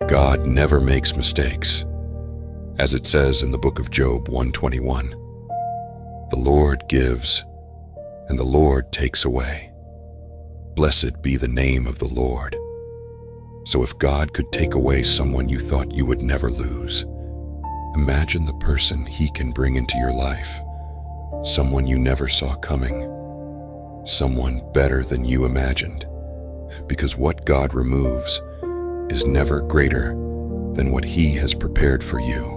God never makes mistakes. As it says in the book of Job 121, "The Lord gives, and the Lord takes away. Blessed be the name of the Lord." So if God could take away someone you thought you would never lose, imagine the person He can bring into your life, someone you never saw coming, someone better than you imagined, because what God removes is never greater than what He has prepared for you.